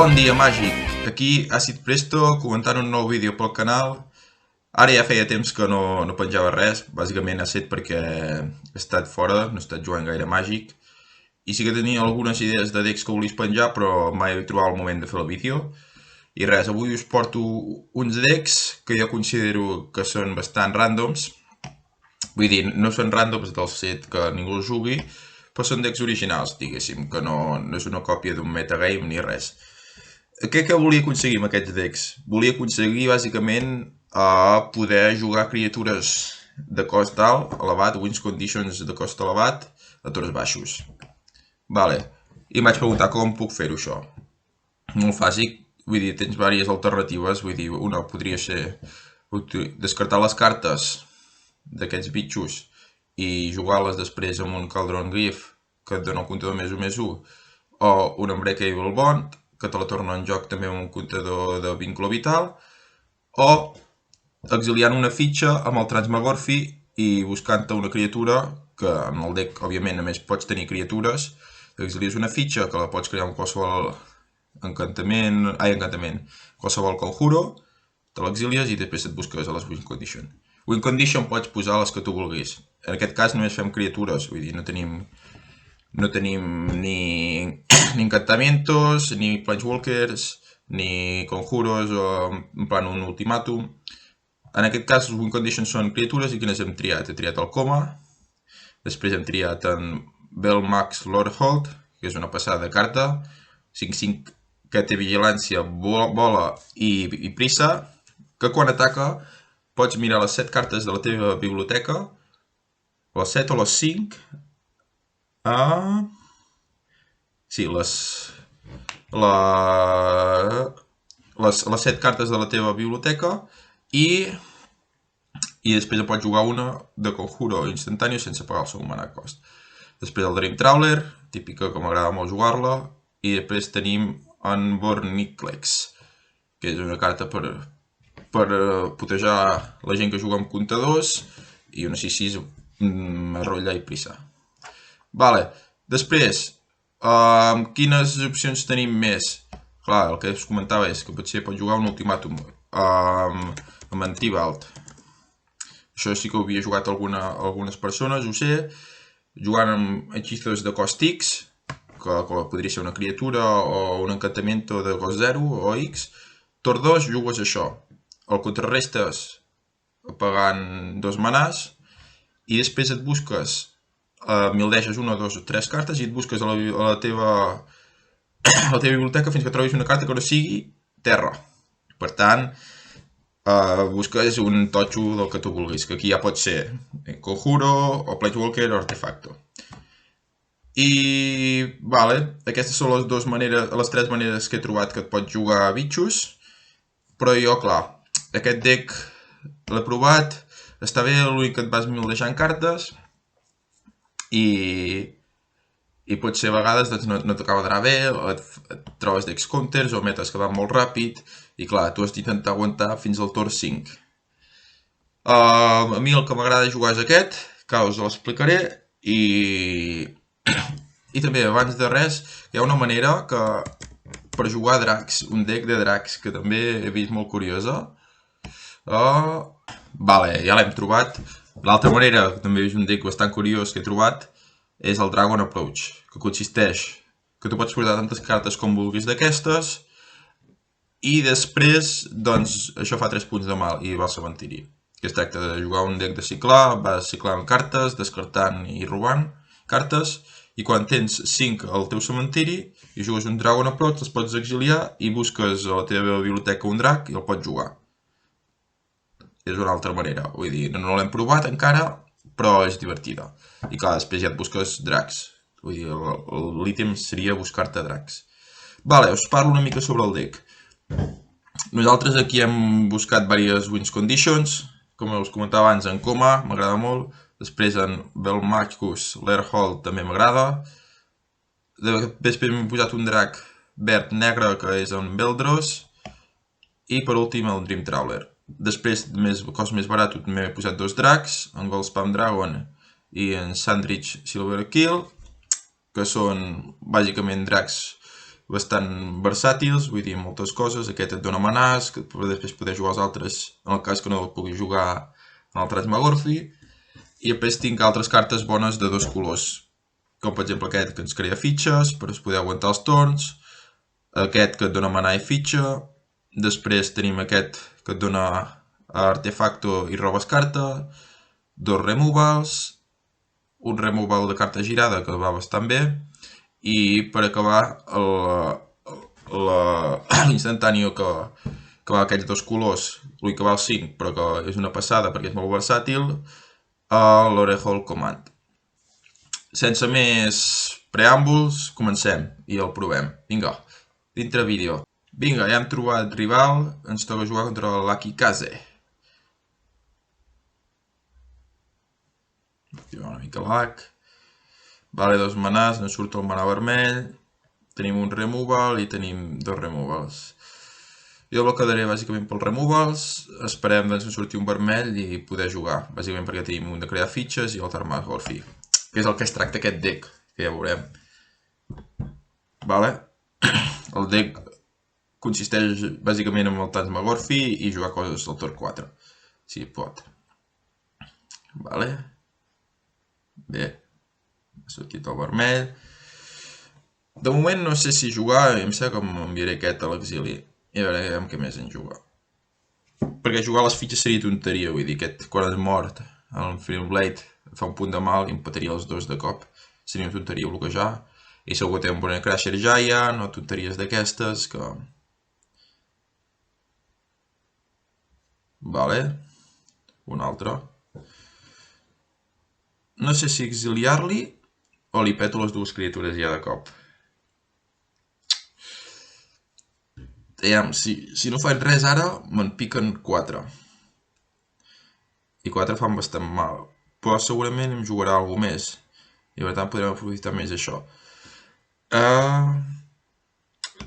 Bon dia, màgic! Aquí Acid Presto comentant un nou vídeo pel canal. Ara ja feia temps que no penjava res, bàsicament ha estat perquè he estat fora, no he estat jugant gaire màgic. I sí que tenia algunes idees de decks que volies penjar, però mai he trobat el moment de fer el vídeo. I res, avui us porto uns decks que jo considero que són bastant randoms. Vull dir, no són randoms del set que ningú els jugui, però són decks originals, diguéssim, que no és una còpia d'un metagame ni res. Què volia aconseguir amb aquests decks? Volia aconseguir, bàsicament, poder jugar criatures de cost alt, elevat, wins conditions de cost elevat, a torns baixos. Vale. I em vaig preguntar com puc fer-ho, això. Molt fàcil, vull dir, tens diverses alternatives, vull dir, una podria ser descartar les cartes d'aquests bitxos i jugar-les després amb un Cauldron Glyph que et dona un comptador +1/+1, o un Unbreakable Bond que te la torna en joc també amb un comptador de vincle vital, o exiliant una fitxa amb el Transmagorfi i buscant-te una criatura, que en el deck, òbviament, només pots tenir criatures, exilies una fitxa que la pots crear amb qualsevol encantament, qualsevol conjuro, te l'exilies i després et busques a les win condition. Win condition pots posar les que tu vulguis. En aquest cas només fem criatures, vull dir, no tenim ni encantamientos, ni planeswalkers, ni conjuros, o en plan un ultimàtum. En aquest cas els win conditions són criatures i quines hem triat? He triat el Coma, després hem triat en Belmax Lordhold, que és una passada de carta, 5/5 que té vigilància, bola i prisa, que quan ataca pots mirar les 7 cartes de la teva biblioteca, les 7 o les 5, sí, les 7 cartes de la teva biblioteca i després pots jugar una de conjuro instantani sense pagar el seu mana cost. Després el Dream Trawler, típica que m'agrada molt jugar-la, i després tenim Unborn Nicklex, que és una carta per putejar la gent que juga amb comptadors i una 6/6 enrotllar i prisa. Vale, després, quines opcions tenim més? Clar, el que us comentava és que potser pot jugar un ultimàtum amb Antivald. Això sí que ho havia jugat algunes persones, ho sé, jugant amb hechizos de cost X, que podria ser una criatura o un encantamiento de cost 0 o X. Torn 2 jugues això, el contrarrestes pagant 2 manàs i després et busques, mildeixes 1, 2 o 3 cartes i et busques a la teva biblioteca fins que trobis una carta que no sigui terra. Per tant, busques un totxo del que tu vulguis, que aquí ja pot ser conjuro o planeswalker o artefacto. I, vale, aquestes són les 3 maneres que he trobat que et pots jugar a bitxos, però jo, clar, aquest deck l'he provat, està bé, l'únic que et vas mildejant cartes i potser a vegades no t'acaba d'anar bé, et trobes decks counters o metes que van molt ràpid i clar, tu has d'intentar aguantar fins al torn 5. A mi el que m'agrada jugar és aquest, que us l'explicaré, i també, abans de res, hi ha una manera que per jugar dracs, un deck de dracs, que també he vist molt curiosa. Vale, ja l'hem trobat. L'altra manera, que també és un deck bastant curiós que he trobat, és el Dragon Approach, que consisteix que tu pots posar tantes cartes com vulguis d'aquestes i després, doncs, això fa 3 punts de mal i va al cementiri. Que es tracta de jugar un deck de ciclar, vas ciclant cartes, descartant i robant cartes, i quan tens 5 al teu cementiri i jugues un Dragon Approach, els pots exiliar i busques a la teva biblioteca un drac i el pots jugar. És una altra manera, vull dir, no l'hem provat encara, però és divertida. I clar, després ja et busques dracs. Vull dir, l'ítem seria buscar-te dracs. Vale, us parlo una mica sobre el deck. Nosaltres aquí hem buscat diverses wins conditions. Com us comentava abans, en Coma m'agrada molt. Després en Belmaxus Lordhold també m'agrada. Després hem posat un drac verd-negre que és en Beldros. I per últim el Dream Trawler. Després, cost més barat, també he posat 2 dracs, en Goldspan Dragon i en Sandridge Silverkill, que són bàsicament dracs bastant versàtils, vull dir, moltes coses. Aquest et dona manàs, que després poder jugar als altres, en el cas que no pugui jugar en el Transmagorfi. I després tinc altres cartes bones de dos colors, com per exemple aquest que ens crea fitxes per poder aguantar els torns, aquest que et dona mana i fitxa, després tenim aquest que et dona artefacto i robes carta, dos removals, un removal de carta girada que va bastant bé, i per acabar l'instantàneo que va aquests dos colors, l'únic que val 5 però que és una passada perquè és molt versàtil, l'Orehole Command. Sense més preàmbuls, comencem i el provem. Vinga, dintre vídeo. Vinga, ja hem trobat rival, ens toca jugar contra l'Akikaze. Activar una mica l'Ak. Vale, dos manàs, ens surt el manà vermell. Tenim un removal i tenim dos removals. Jo el quedaré bàsicament pels removals. Esperem doncs, que surti un vermell i poder jugar. Bàsicament perquè tenim un de crear fitxes i el Transmagorfi, que és el que es tracta aquest deck, que ja veurem. Vale? El deck consisteix bàsicament en el Transmagorfi i jugar coses al torn 4, si pot. Vale? Bé, ha sortit el vermell. De moment no sé si jugar, em sembla que m'enviaré aquest a l'exili i a veure què més en jugar. Perquè jugar les fitxes seria tonteria, vull dir, aquest quan és mort, el Film Blade fa un punt de mal i empataria els dos de cop. Seria una tonteria bloquejar. I segur que té un bon Crasher Giant o tonteries d'aquestes que... Vale. Un altre. No sé si exiliar-li o li peto les dues criatures ja de cop. Aviam, si no faig res ara, me'n piquen 4. I 4 fan bastant mal. Però segurament em jugarà alguna més. I per tant podrem aprofitar més això.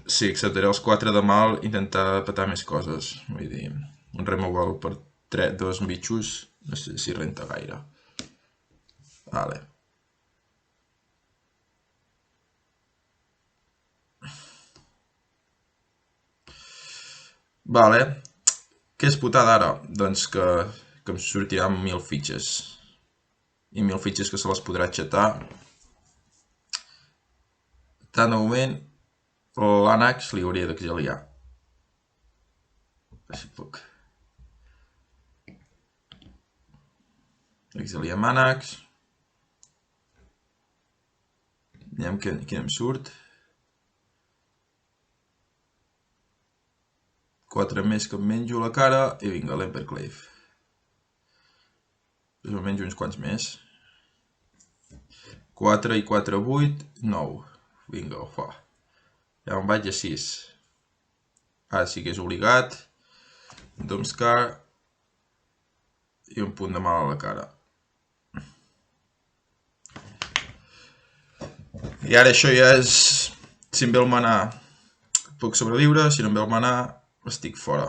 Sí, acceptaré els 4 de mal, intentar petar més coses. Vull dir, un removal per 2 bitxos, no sé si renta gaire. Vale. Vale. Què és putada ara? Doncs que em sortiran 1000 fitxes. I 1000 fitxes que se les podrà xatar. Tant de moment, l'Anax li hauria d'exiliar. Si puc. Exiliem Anax. Anem quin em surt. 4 més que em menjo la cara i vinga, l'Emperclave. Després em menjo uns quants més. 4 i 4, 8, 9. Vinga, fa. Ja em vaig a 6. Ara sí que és obligat. Doomskar. I un punt de mal a la cara. I ara això ja és... Si em ve el manar puc sobreviure, si no em ve el manar estic fora.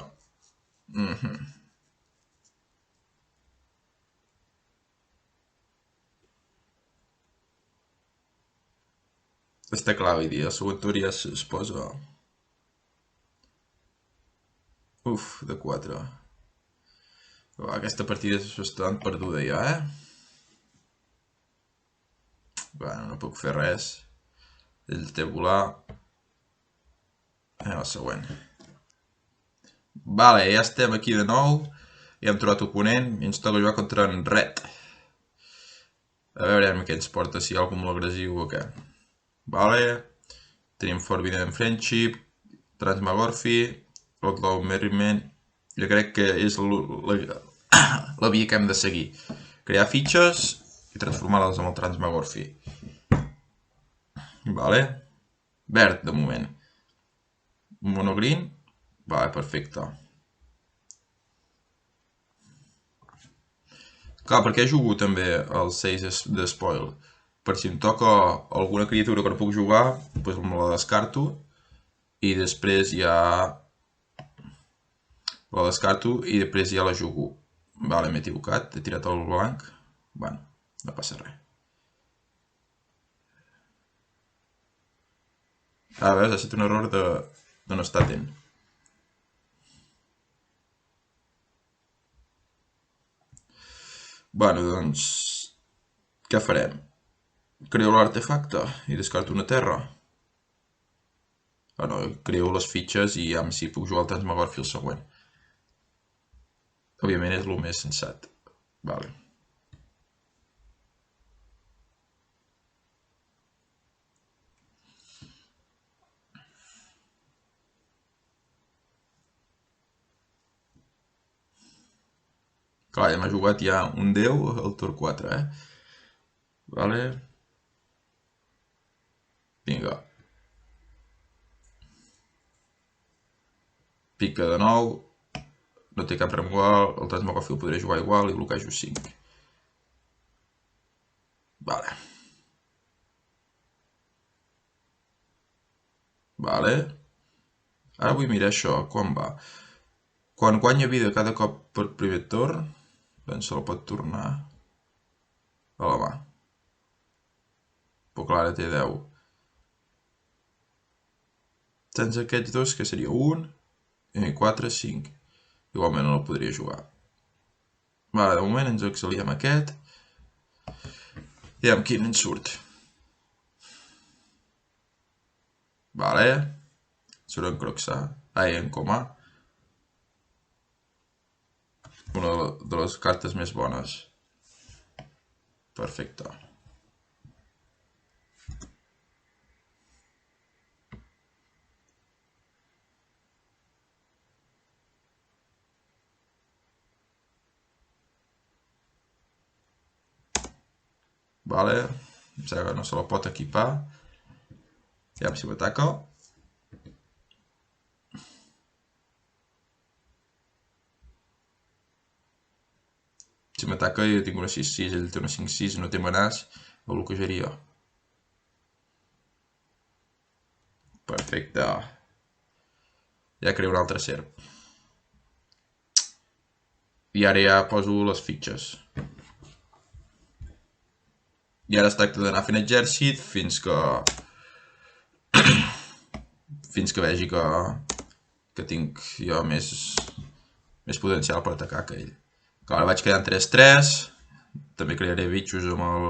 Està clar, vull dir, el següent torn ja es posa... Uf, de 4. Aquesta partida és bastant perduda ja, Bueno, no puc fer res. Ell té volar. El següent. Vale, ja estem aquí de nou. Ja hem trobat oponent i ens toca jugar contra en Red. A veure què ens porta, si hi ha algú molt agressiu o què. Vale. Tenim Forbidden Friendship, Transmagorfi, Outlaw Merriment. Jo crec que és la via que hem de seguir. Crear fitxes i transformar-les en el Transmagorfi. Vale. Verd, de moment. Monogreen. Vale, perfecte. Clar, perquè jugo també el 6 de spoil. Per si em toca alguna criatura que no puc jugar, doncs me la descarto. I després ja... La descarto i després ja la jugo. Vale, m'he equivocat, he tirat el blanc. Bueno, no passa res. veus, ha estat un error de no estar atent. Bueno, doncs... Què farem? Creo l'artefacte i descarto una terra. Ah, no, creo les fitxes i ja si puc jugar al Transmogorfi el següent. Òbviament és el més sensat. Vale. Clar, ja m'ha jugat ja un 10 al torn 4, Vale. Vinga. Pica de nou. No té cap removal. El Transmogorfi el podré jugar igual i bloquejo 5. Vale. Vale. Ara vull mirar això, quan va. Quan guanya vida cada cop per primer torn, doncs se la pot tornar a la mà. Però clar, ara té 10. Tens aquests dos, que seria 1, i 4, 5. Igualment no el podria jugar. Vale, de moment ens exiliem aquest. I amb quin ens surt. Vale. Surt en Croxà. Ai, en Comà. Una de les cartes més bones. Perfecte. Vale. Em sembla que no se la pot equipar. Aviam si m'ataca. Si m'ataca jo tinc una 6-6, ell té una 5-6, no té manàs, el bloquejaria. Perfecte. Ja creo un altre serp. I ara ja poso les fitxes. I ara es tracta d'anar fent exèrcit fins que vegi que tinc jo més potencial per atacar que ell. Clar, ara vaig quedar en 3-3. També crearé bitxos amb el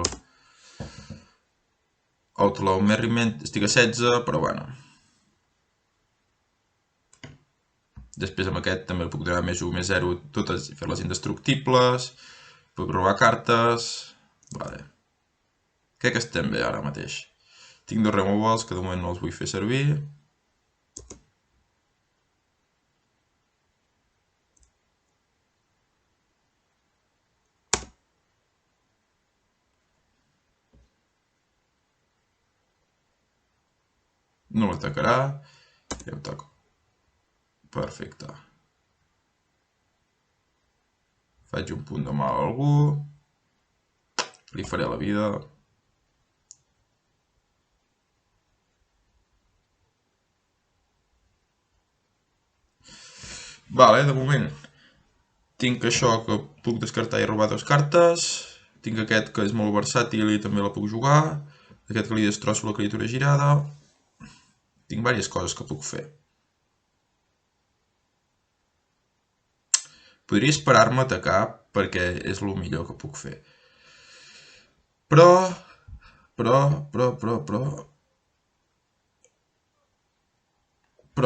Outlaw Merriment. Estic a 16, però bueno. Després amb aquest també el puc donar més 1, més 0, totes, fer-les indestructibles. Puc robar cartes. Vale. Crec que estem bé ara mateix. Tinc 2 removals que de moment no els vull fer servir. No m'atacarà. Ja ho toco. Perfecte. Faig un punt de mal a algú. Li faré la vida. Vale, de moment tinc això que puc descartar i robar 2 cartes. Tinc aquest que és molt versàtil i també la puc jugar. Aquest que li destrosso la criatura girada. Tinc diverses coses que puc fer. Podria esperar-me a atacar perquè és el millor que puc fer. Però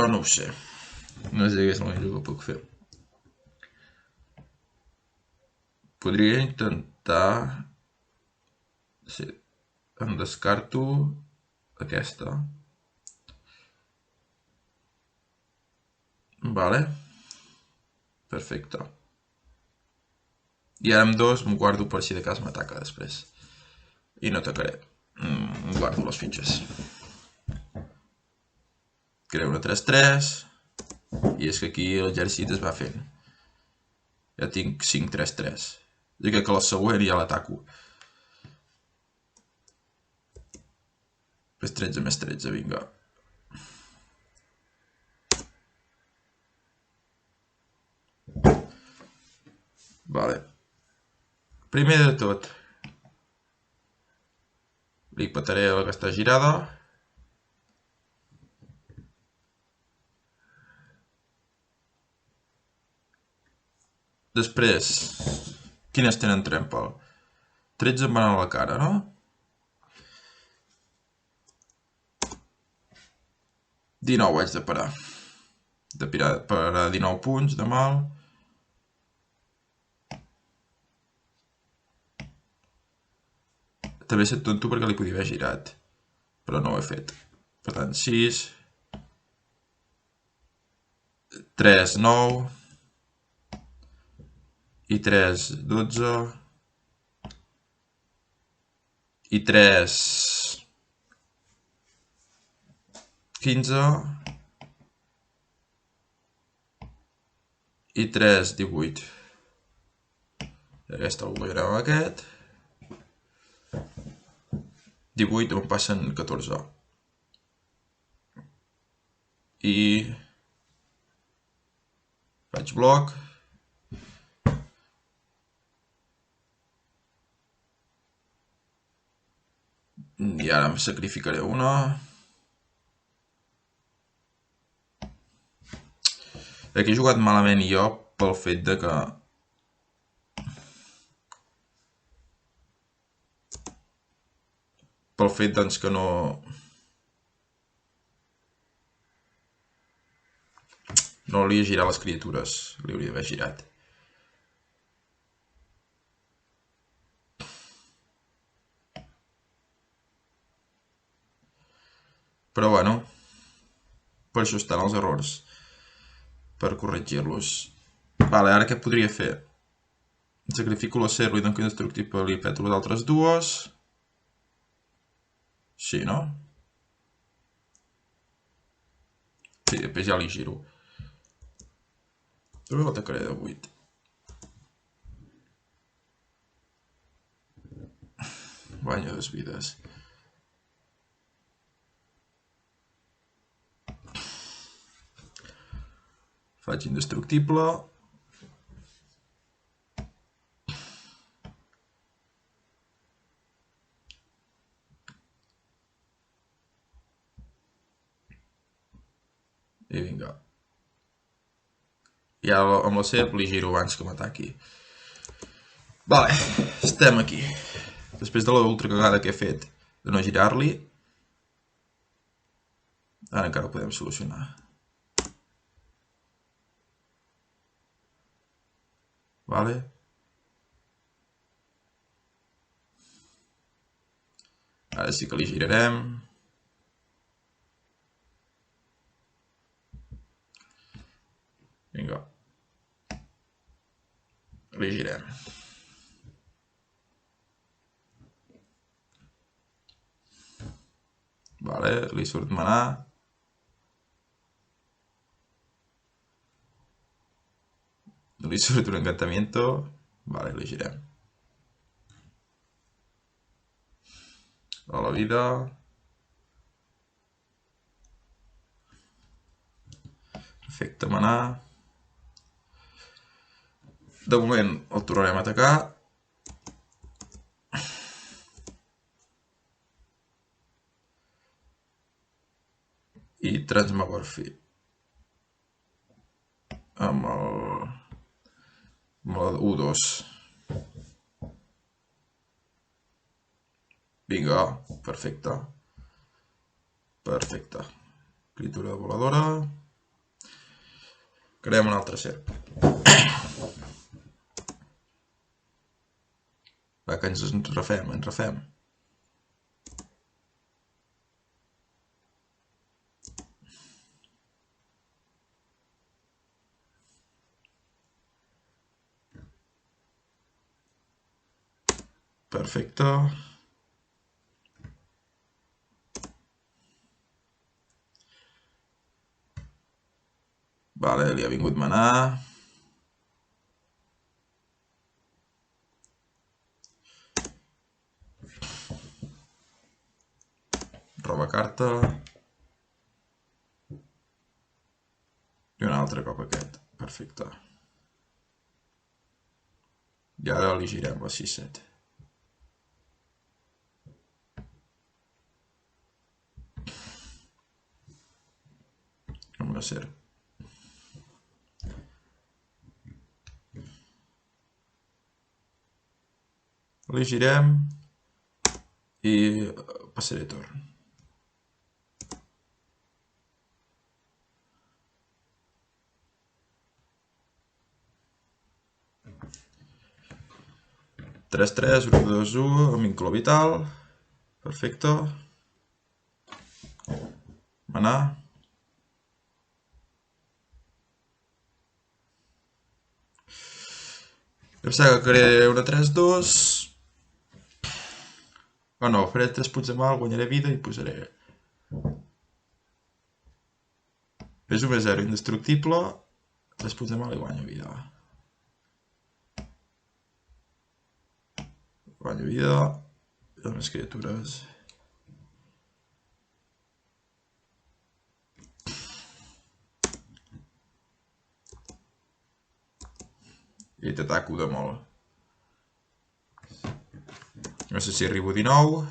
no ho sé. No sé què és el millor que puc fer. Podria intentar... Sí, em descarto aquesta. Vale. Perfecte. I ara amb 2 m'ho guardo per si de cas m'ataca després. I no atacaré. Guardo les fitxes. Creo una 3-3. I és que aquí l'exèrcit es va fent. Ja tinc 5-3-3. Jo crec que la següent ja l'ataco. Després 13 més 13, vinga. Vale. Primer de tot, li petaré la que està girada. Després, quines tenen trampa? 13 em van a la cara, no? Dinou haig de parar. Parar 19 punts de mal. També he set tonto perquè li podia haver girat, però no ho he fet. Per tant, 6, 3, 9 i 3, 12 i 3, 15 i 3, 18. Aquesta el guanyarem amb aquest. 18 em passen 14. I faig bloc. I ara em sacrificaré una. Aquí he jugat malament jo pel fet de que doncs que no hauria girat les criatures, li hauria d'haver girat. Però bueno, per això estan els errors, per corregir-los. Vale, ara què podria fer? Sacrifico la serra i dono indestructible i peto les altres dues. Sí, no? Sí, després ja li giro. Però l'atacaré de 8. Guanyo 2 vides. Faig indestructible. I vinga. I ara amb la serp li giro abans que m'ataqui. Vale, estem aquí. Després de l'ultra cagada que he fet de no girar-li, ara encara ho podem solucionar. Vale? Ara sí que li girarem. Vinga. Li girem. Vale, li surt manar. Li surt un encantamiento. Vale, li girem. A la vida. Perfecte, manar. De moment el tornarem a atacar. I transmorfi. Amb el U2. Vinga, perfecte. Perfecte. Criatura voladora. Creem un altre serp. Va, que ens refem, ens refem. Perfecte. Vale, li ha vingut manar. Roba carta. I un altre cop aquest. Perfecte. I ara li girem la 6-7. Amb una serp. Elegirem i passaré torn. Tres, tres, 1, 2, 1, amb inclou vital. Perfecto. Maná. Em sembla que faré una 3-2. O no, faré 3 punts de mal, guanyaré vida i posaré... És 1-0 indestructible. 3 punts de mal i guanyo vida. Guanyo vida. I les criatures... I t'ataco de molt. No sé si arribo 19.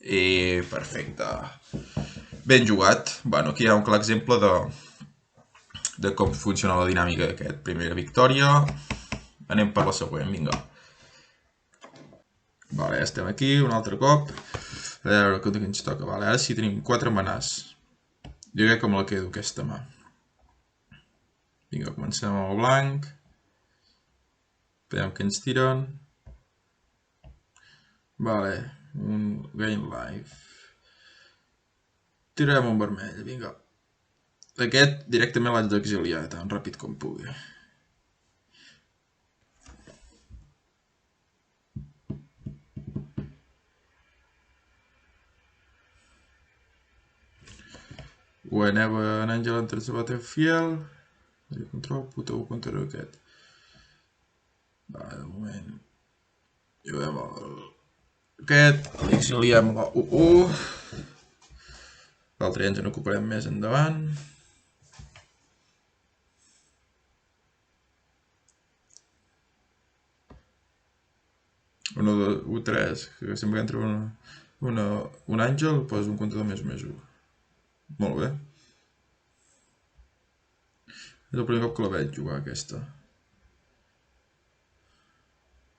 I perfecte. Ben jugat. Bueno, aquí hi ha un clar exemple de com funciona la dinàmica d'aquest. Primera victòria. Anem per la següent, vinga. Vale, ja estem aquí, un altre cop. A veure què ens toca. Vale, ara sí tenim 4 manàs. Jo crec que me la quedo aquesta mà. Vinga, comencem amb el blanc. Veiem què ens tiren. Vale, un gain life. Tirarem un vermell, vinga. Aquest directament l'haig d'exiliar tan ràpid com pugui. Whenever an angel enters the battlefield, you control, puta-ho contra aquest. Vale, de moment. Juguem aquest, l'exiliem la 1-1. L'altre ja ens n'ocuparem més endavant. Un 1-3, que sempre que entra un àngel posa un comptador més 1. Molt bé. És el primer cop que la veig jugar aquesta.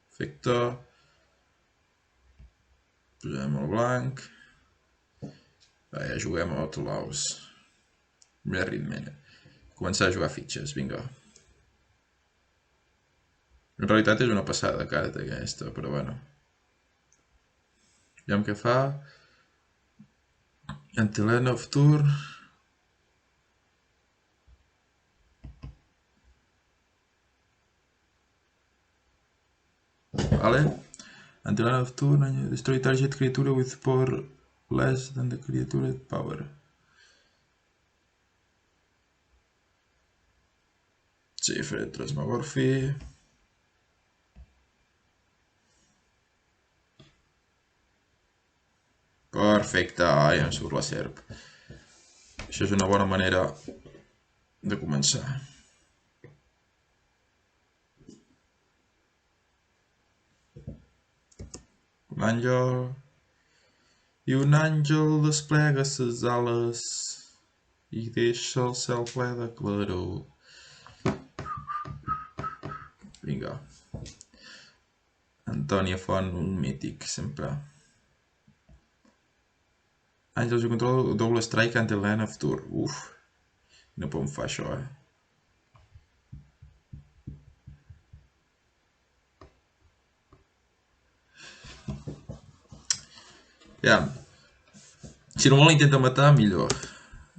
Perfecte. Posem el blanc. Ja juguem a Outlaws. Més ritme. Començar a jugar fitxes, vinga. En realitat és una passada de carta aquesta, però bueno. Aviam què fa. Antilena of turn. Vale. Antilena of turn. Destroy target creature with power less than the creature power. Sí, faré Transmogorfi. Perfecte, ja em surt la serp. Això és una bona manera de començar. Un àngel... I un àngel desplega ses ales i deixa el cel ple de claror. Vinga. Antònia Font, un mític, sempre. Àngels i control, double strike until end of tour. Uf, no podem fer això, Ja. Si no me l'intenta matar, millor.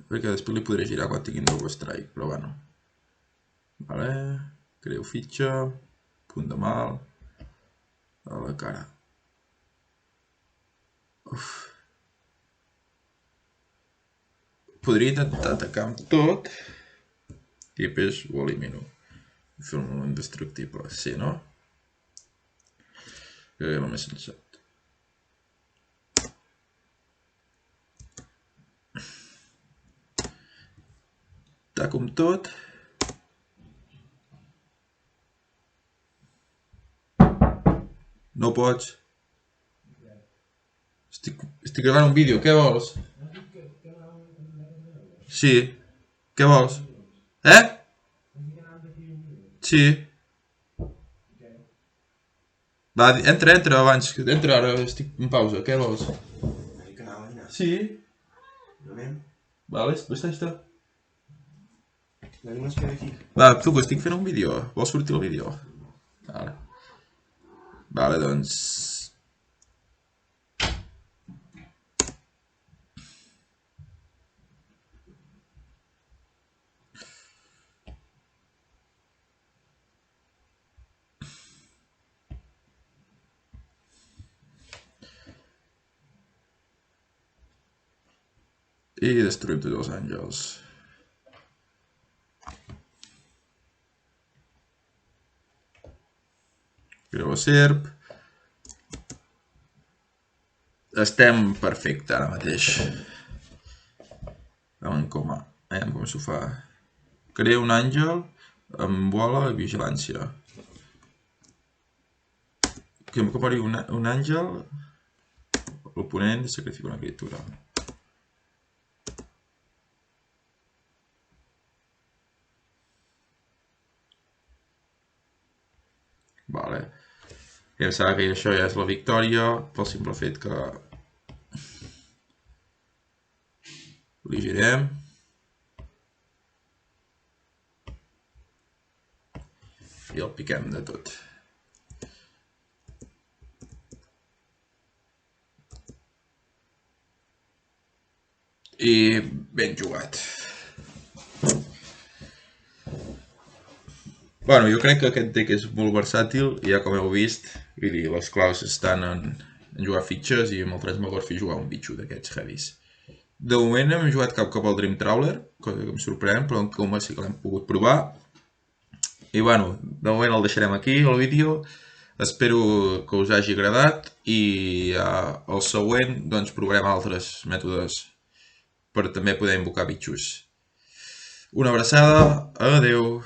Perquè després li podré girar quan tinguin double strike, però bueno. Vale, creo fitxa, punt de mal, a la cara. Uf. Podria intentar atacar amb tot i després ho elimino. Fer-me indestructible, sí, no? Que és el més sensat. Ataco amb tot. No pots. Estic gravant un vídeo, què vols? Sí. Què vols? Eh? Sí. Va, entra abans. Entra ara, estic en pausa. Què vols? El canal, Aina. Sí. Anem. Vale, està. Anem a esperar aquí. Va, tu, que estic fent un vídeo. Vols sortir el vídeo? Vale. Vale, doncs... I destruïm tots els àngels. Greu serp. Estem perfecte ara mateix. Veiem com s'ho fa. Crea un àngel amb bola i vigilància. Que m'acopari un àngel, l'oponent sacrifica una criatura. Vale. I em sembla que això ja és la victòria pel simple fet que li girem i el piquem de tot. I ben jugat. Bueno, jo crec que aquest deck és molt versàtil i ja com heu vist, vull dir, les claus estan en jugar fitxes i amb el Transmogorph jugar un bitxo d'aquests heavies. De moment no hem jugat cap al Dream Trawler, cosa que em sorprèn, però en Coma sí que l'hem pogut provar. I bueno, de moment el deixarem aquí, el vídeo. Espero que us hagi agradat i al següent doncs provarem altres mètodes per també poder invocar bitxos. Una abraçada, adeu!